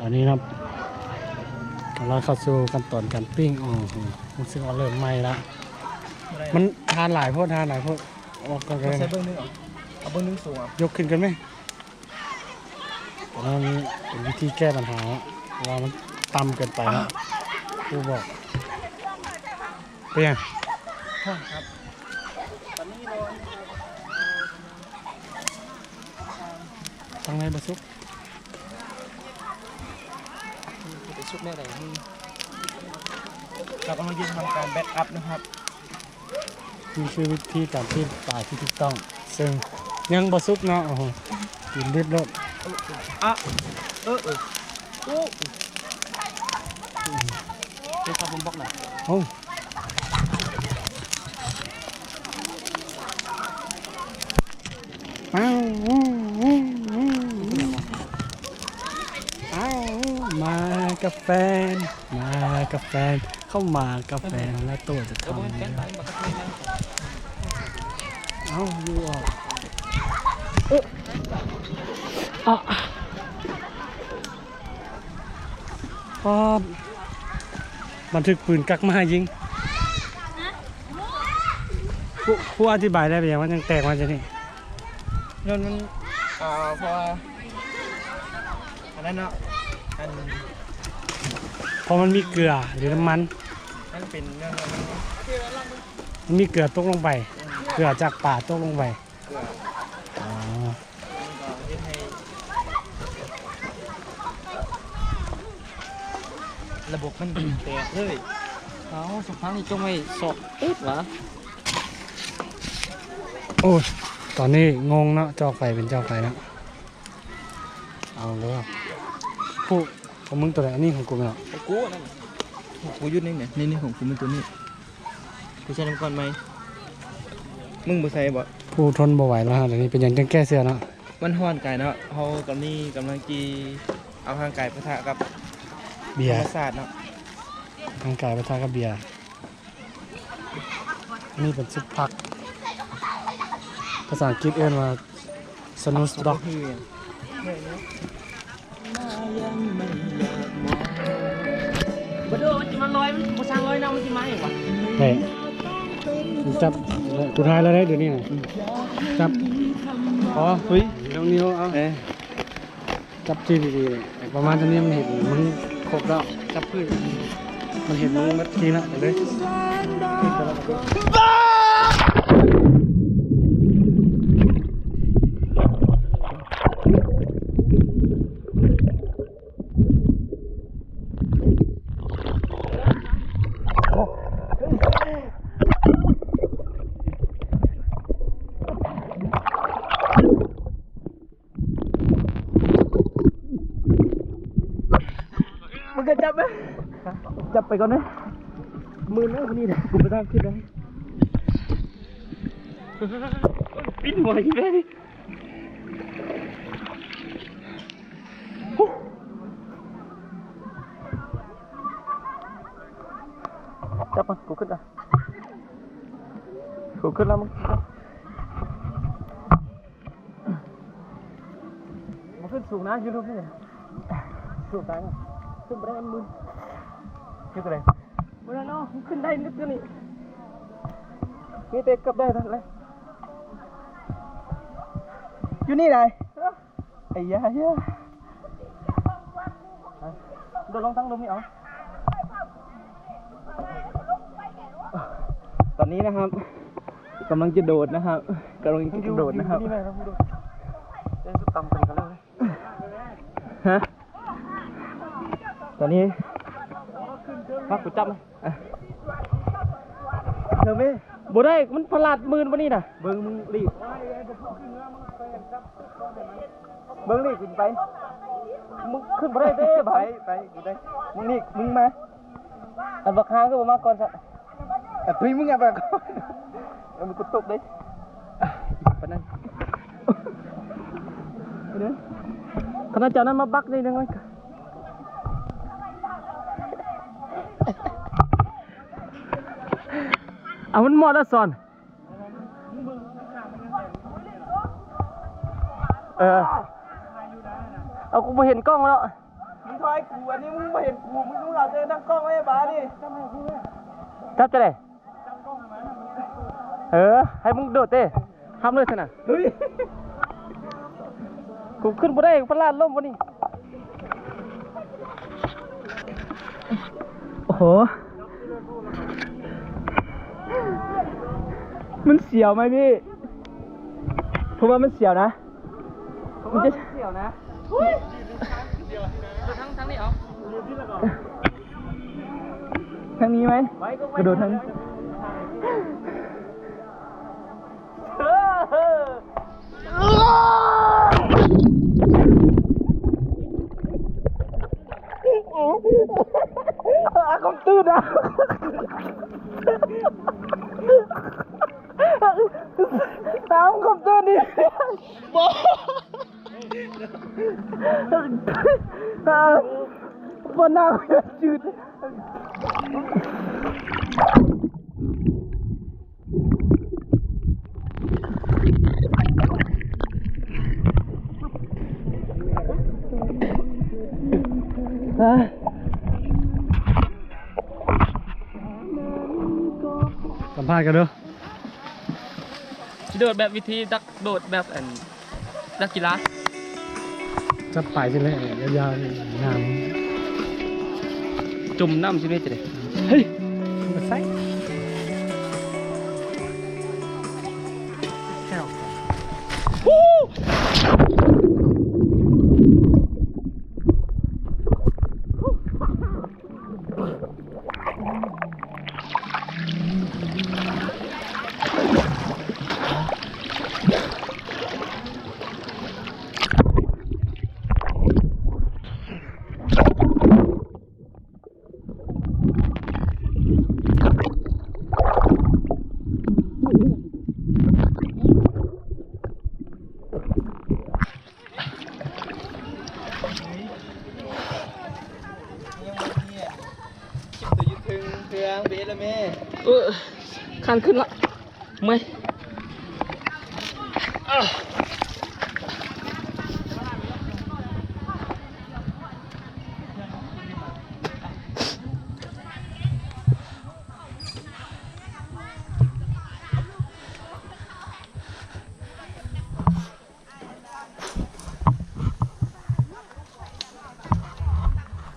อนนี้นะเราเข้าสู่ขั้นตอนการปิ้งมันซึ่งว่าเริ่มไหม้แล้วมันทานหลายพวกออกกันเลย ใช้เบิ้งนึงเหรอเอาเบิ้งนึงสูงอ่ะยกขึ้นกันไหมแล้วนี่เป็นวิธีแก้ปัญหาว่ามันต่ำเกินไปแล้วครูบอกเป็นยัง ครับตอนนี้เรา ตั้งในบะซุก ไปชุบแม่ไหนเรากำลังจะทำการแบ็กอัพนะครับ นี่คือวิธีการปิ้งปลาที่ถูกต้องซึ่งยังบะซุกเนาะกินเรียบร้อย อ่ะโอ้เดี๋ยวทำผมบอกหน่อย โอ้มากับแฟนเข้ามากับแฟนแล้วตัวจะทำดูออกพอบันทึกปืนกักมายิงผู้อธิบายได้ไหมว่ายังแตกมาจะนี่ นั่นมันพออันนั้นเนาะอัน พอมันมีเกลือหรือน้ำมัน นั่นเป็นเรื่อง มันมีเกลือตกลงไปเกลือจากป่าตกลงไป เกลือ อ๋อ เฮ็ดให้ระบบมันแตกเลยเอาสักพักนี่จงไม่สอบอึดวะ โอ้ยตอนนี้งงเนาะเจ้าไฟเป็นเจ้าไฟแล้วเอาเลยผู้ของมึงตัวไหนอันนี้ของกูเนาะ ของกูนั่นของกูยุดนี่เนี่ยนี่ของกูเป็นตัวนี้กูใช้น้ำก่อนไหมมึงบ่ใส่บ่ ผู้ทนบ่ไหวแล้วฮะเดี๋ยวนี้เป็นอย่างจังแก้เสื้อเนาะ มันฮ้อนกายเนาะเฮาตอนนี้กำลังจีเอาร่างกายปะทะกับ เบีย ธร ร์ รมศาสตร์เนาะ ร่างกายประทะกับเบียร์นี่เป็นซุปผักภาษาอังกฤษเรียกว่าสนุสด็อก บ่ดูมันจะมาลอยมันบ่สร้างลอยน้ำมันจะมาอย่างวะ เฮ้ยจับสุดท้ายแล้วได้เดี๋ยวนี้จับอ๋อเฮ้ยนิ้วเอาจับจีดีๆเลยประมาณตอนนี้มันเห็นมึงครบแล้วจับพื้นมันเห็นมึงมัดทีแล้วเลยมึงก็จับไหมจับไปก่อนนะมือนะคนนี้นะกูไปทางขึ้นเลยปิ้นหัวอีกแล้วนี่จับมากูขึ้นละกูขึ้นแล้วมึงมันขึ้นสูงนะยูทูบนี่สูงตายอ่ะขึ้นไปได้มือขึ้นไปไหนไม่ได้เนาะขึ้นได้นิดเดียวนี่นี่เตะกลับได้ทันเลยอยู่นี่ไหนไอ้ยาเฮ้ยโดนลงทั้งลมนี่เอาตอนนี้นะครับกำลังจะโดดนะครับกำลังจะโดดนะครับเล่นสุดต่ำกันกันเลยฮะตอนนี้พักกูจับเลยเดี๋ยวไม่บ่ได้มันพลาดมือวันนี้น่ะเบิ้งมึงรีบเบิ้งรีบขึ้นไปมึงขึ้นบ่ได้เด้ไปกูได้มึงนี่มึงมาอันบักฮาก็บ่มาก่อนซะเฮ้ยมึงอ่ะบักมึงกูตกได้ปะนั่นเด้อคณะเจ้านั้นมาบักได้ยังไงเอามันหมดแล้วสอนเอากูไปเห็นกล้องแล้ว ไฟกูอันนี้มึงไม่เห็นกูมึงเอาเจอตั้งกล้องไว้ให้บ้าดิจับจะได้ให้มึงโดดเต้ห้ามเลยสินะเฮ้ยกูขึ้นบ่ได้พลาดล่มวะนี่โอ้โหมันเสียวไหมพี่ผมว่ามันเสียวนะมันจะเสียวนะทั้งนี้เอาทางนี้ไหมกระโดดทางคำตื้นอ่ะน้ำคำตื้นดิบอปนหน้าจืดสัมภาษณ์กันเด้อ โดดแบบวิธีดักโดดแบบนักกีฬา จะไปใช่ไหมยาวๆน้ จุ่มน้ำใช่ไหมจ๊ะเด็ก ำเฮ้ยมาใส่แค่ออกคันขึ้นละไม่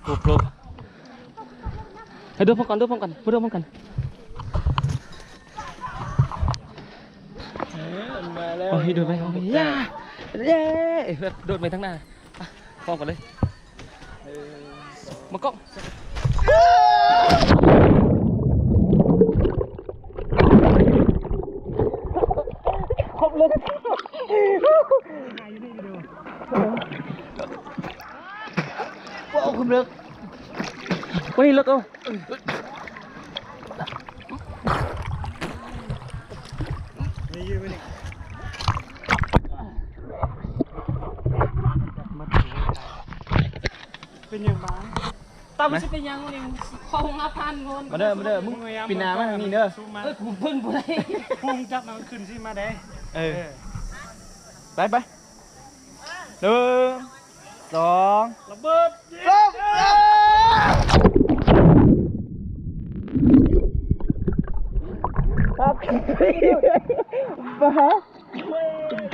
โกโปรให้ดูพร้อมกันมาดูพร้อมกันโอ้ยโดดไปโอ้ยเย้โดดไปทั้งหน้าพร้อมกันเลยมากล้องครบเลยว้าวคุณเลิกวันนี้เลิกเอาเป็นยังบ้าง ตามมันจะเป็นยังไงของ5,000 คนมาเด้อมึงปีนามาทางนี้เด้อกูเพิ่งไปพุ่งจับมันขึ้นสิมาได้ไป1 2ระเบิดมา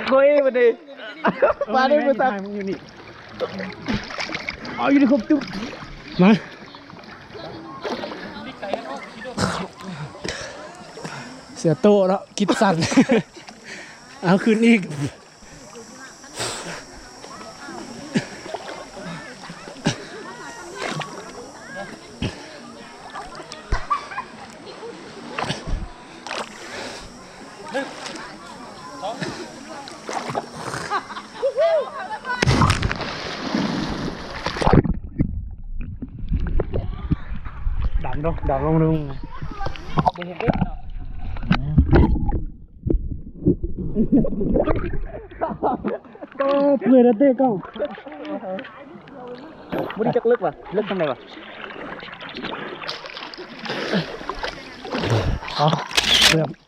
คุยมาดิมาดิมาตักอยู่นี่ เอาอยู่ในครบจุ๊บมาเสียโตแล้วคิดสั่นเอาคืนอีกดังลงก็เพื่อนเต้กล้องไม่ได้จักลึกว่ะลึกทำไมวะอ๋อเพื่อน